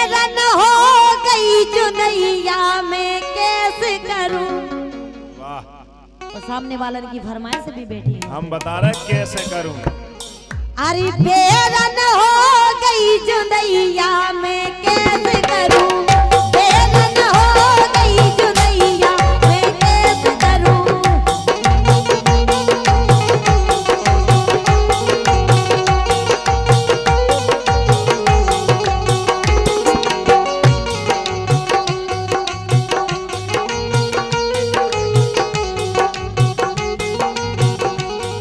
बेरन हो गई जुनैया मैं कैसे करूं। वाह। और सामने वाले की फरमाइश भी बैठी है। हम बता रहे कैसे करूं। अरे बेरन हो गई जुनैया मैं कैसे करूं। बेरन हो गई जुनैया मैं कैसे करूं।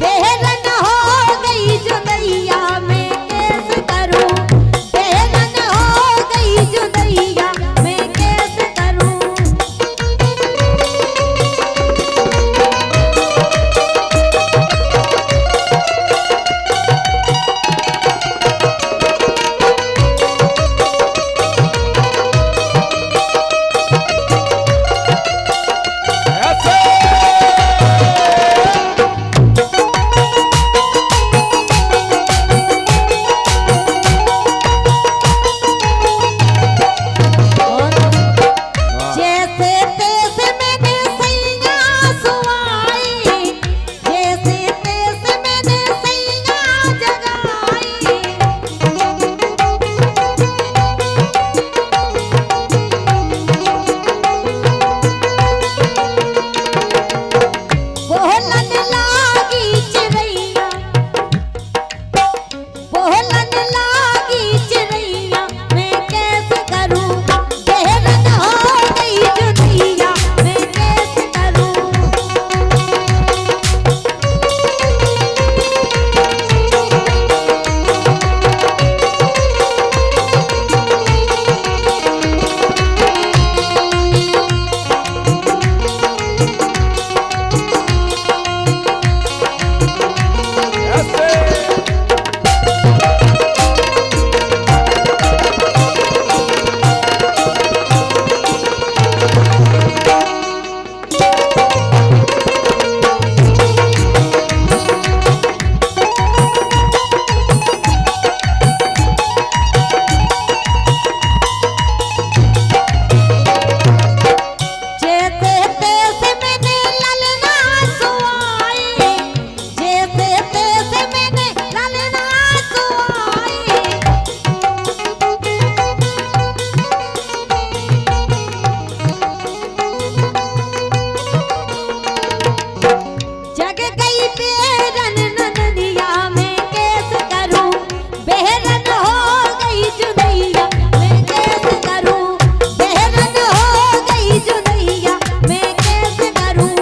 बेरन हो गई जुनैया मैं कैसे करूं। बेरन हो गई जुनैया मैं कैसे करूं। ऐसे और वाह। जैसे तैसे मैंने सैया सुवाई। जैसे तैसे मैंने सैया जगाई। बोलन लागी चिड़ैया। बोलन लागी चिड़ैया मैं कैसे करूं। बेरन हो गई जुनैया मैं कैसे करूं। ऐसे जैसे तैसे मैंने ललना सुवाई। जैसे तैसे मैंने ललना सुवाई। जग गई बेरन ननदिया मैं कैसे करूं। बेरन हो गई जुनैया मैं कैसे करूं। बेरन हो गई जुनैया मैं कैसे करूं।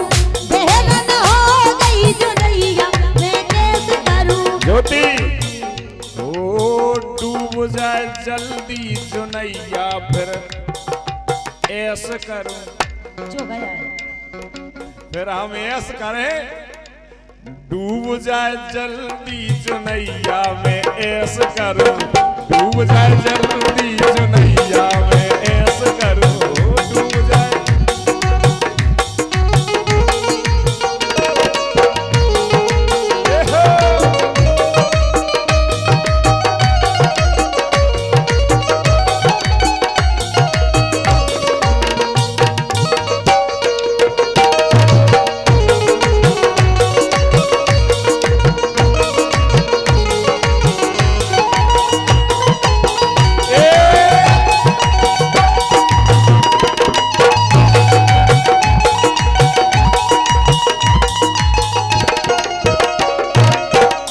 बेरन हो गई जुनैया मैं कैसे करूं। ज्योति ओ डूब जाए जल्दी चुनैया फिर ऐसे करूं। जो गया है। फिर हम ऐसे करें डूब जाए जल्दी चुनैया में ऐसे करूं। डूब जाए जल्दी चुनैया में ऐसे करूं। डूब जाए ए हो।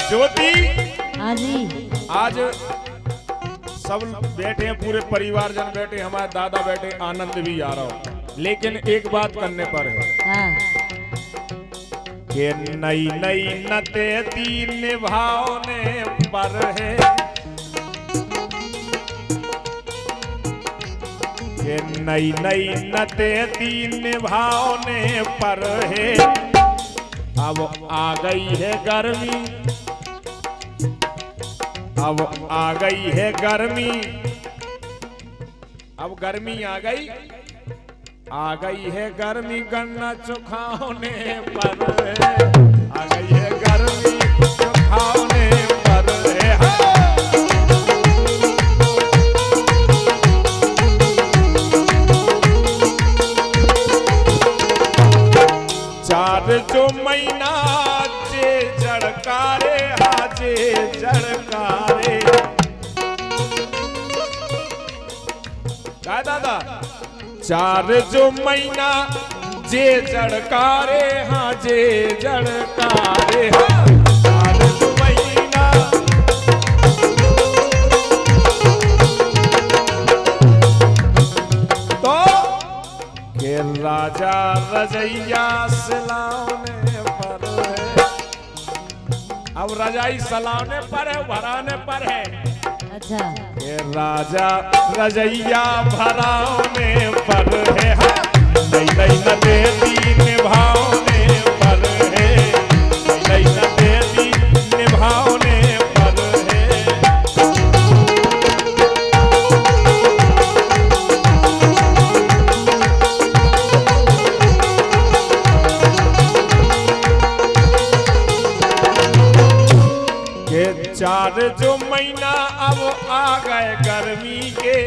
ज्योति हाँ जी। आज सब बैठे हैं, पूरे परिवार जन बैठे, हमारे दादा बैठे, आनंद भी आ रहा हो। लेकिन एक बात करने पर है हाँ। कि नई नई नते तीन निभावने पर है। कि नई नई नते तीन निभावने पर है। अब आ गई है गर्मी। अब आ गई है गर्मी। अब गर्मी आ गई है गर्मी। गन्ना चुखाने पर है। आ गई है गर्मी चुखाने पर है। हाँ। क्या दादा? चार जो महीना जे जड़कारे, हाँ जे जड़कारे, हाँ चार जो महीना। तो के राजा रजैया सिलाने पर है। अब रजाई सलाने पर है, भराने पर है। अच्छा, ये राजा रजैया भराने पर है, हाँ नहीं नहीं न देती निभाने पर है, नहीं न देती निभाने पर है। के चार जो महीना अब आ गए गर्मी के,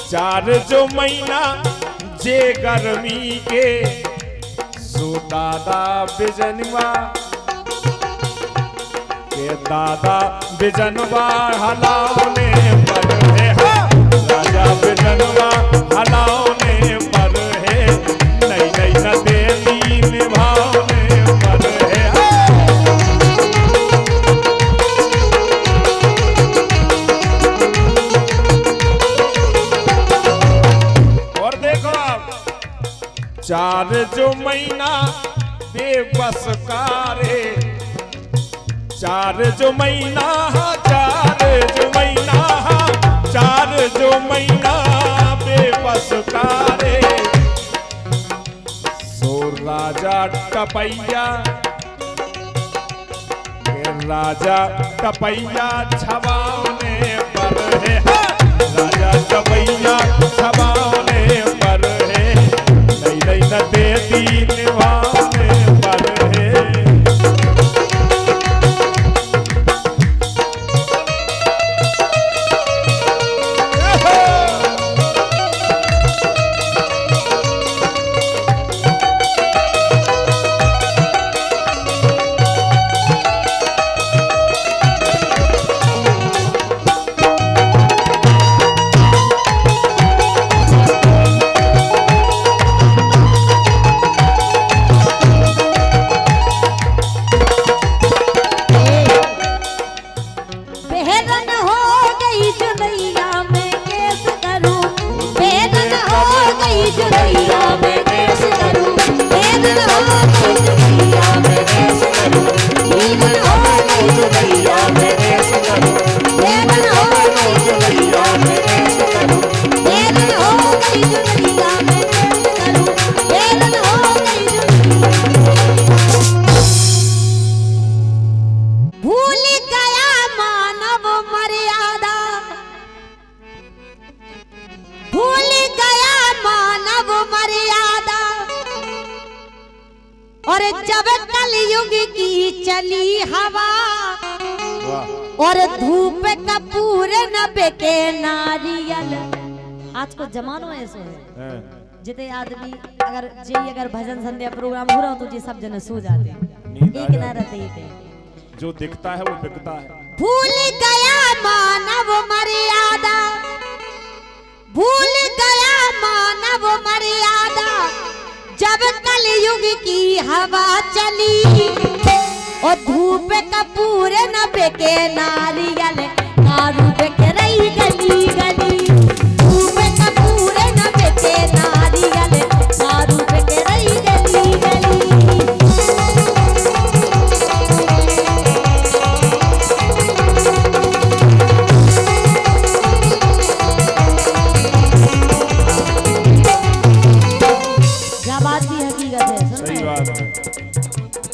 चार जो महीना जे गर्मी के, सो दादा बिजनवा के दादा बिजनवा हलाने पर है, हाँ राजा बिजनवा हलाने पर है, नहीं नहीं न देती निभाने पर है, हाँ। चार जो महीना बेबस कारे, चार जो महीना, चार जो महीना, चार जो महीना बेबस कारे, सो राजा टपैया, राजा टपैया छबाने पर है, राजा टपैया छबाने पर है, नहीं न देती निभाने पर है। और जब कलयुग की चली हवा और धूप कपूर न बेके नारियल। आज को जमानो ऐसो है जिते आदमी अगर भजन संध्या प्रोग्राम हो रहा तो जी सब जने सो जाते एक ना रहते ही जो दिखता है वो बिकता है। भूल गया मानव मर्यादा, भूल गया मानव मर्यादा, जब कलयुग की हवा चली और धूप कपूर न बेके नारियल, दारू बेके रही गली गली, धूप कपूर न बेके नारियल, दारू बेके रही गली गली।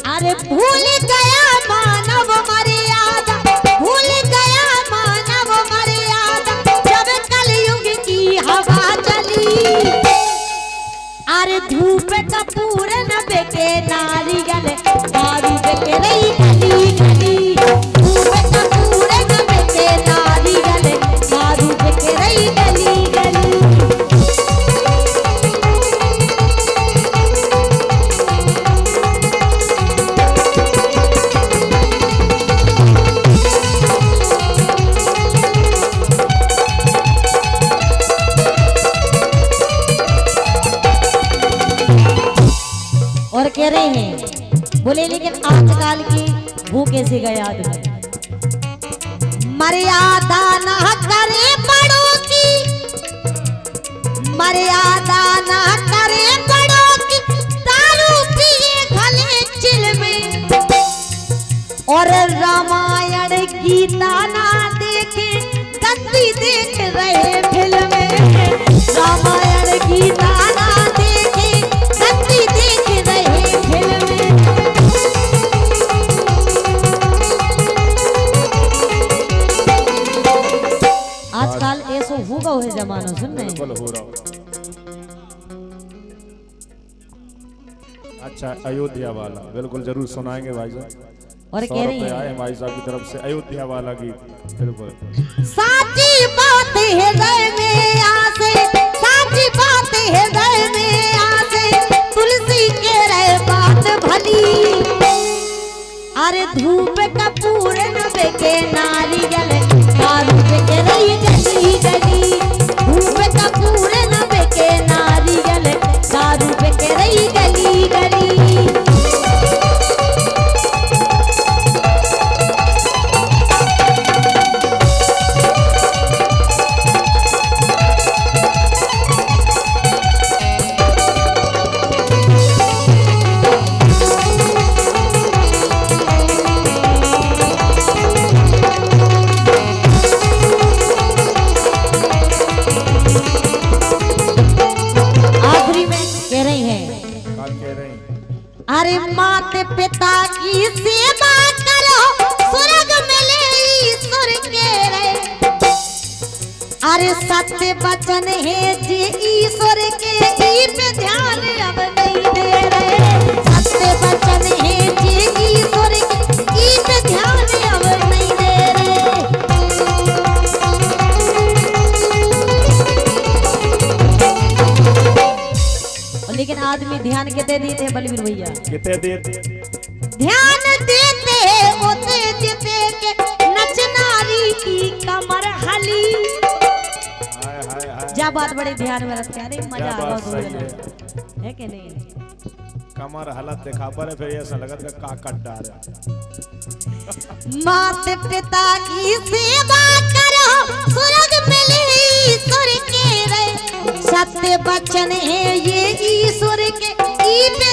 अरे भूल गया मानव मर्यादा, भूल गया मानव मर्यादा, जब कलयुग की हवा चली। अरे धूप कपूर न बेके नारियल, दारू बेके रही गली गली, धूप कपूर न बेके नारियल, दारू बेके रही गली गली। कह रहे हैं, बोले लेकिन आजकल की वो कैसे गए आदमी, मर्यादा ना करे बड़ों की, मर्यादा ना करे बड़ों की, दारू पिए घले चिल में, और रामायण गीता ना देखे गंदी देख रहे फिल्म में, रामायण गीता ना देखे गंदी देख रहे फिल्म में। आजकल ऐसा होगा है जमाना, सुन रहे हैं। अच्छा, अयोध्या वाला बिल्कुल जरूर सुनाएंगे भाई साहब। और कह रही है भाई साहब की तरफ से अयोध्या वाला गीत बिल्कुल साची बात है हृदय में आसे, साची बात है हृदय में आसे, तुलसी के रहे बात भली, अरे धूप कपूर न बेके नारियल, दारू बेके रही गली गली, धूप कपूर न बेके नारियल, दारू बेके रही गली गली। अरे माते पिता की सेवा करो, स्वर्ग मिले ईश्वर के रे, अरे सत्य वचन है जी ईश्वर के, ई पे ध्यान अब नहीं दे रहे, सत्य वचन है जी ईश्वर के, ई पे ध्यान अब नहीं दे रहे। लेकिन आदमी ध्यान कितने देते हैं बलवीर भैया, कितने देते ध्यान देते हैं होते जीते के, नच नारी की कमर हली, हाय हाय हाय, जब बात बड़े ध्यान में रखते हैं, अरे मजा आ रहा है कि नहीं, कमर हालत दिखा पर फिर ऐसा लगा का काट डाल। माता पिता की सेवा करो, स्वर्ग मिले ईश्वर के रे, सत्य वचन है ये ईश्वर के, ई पे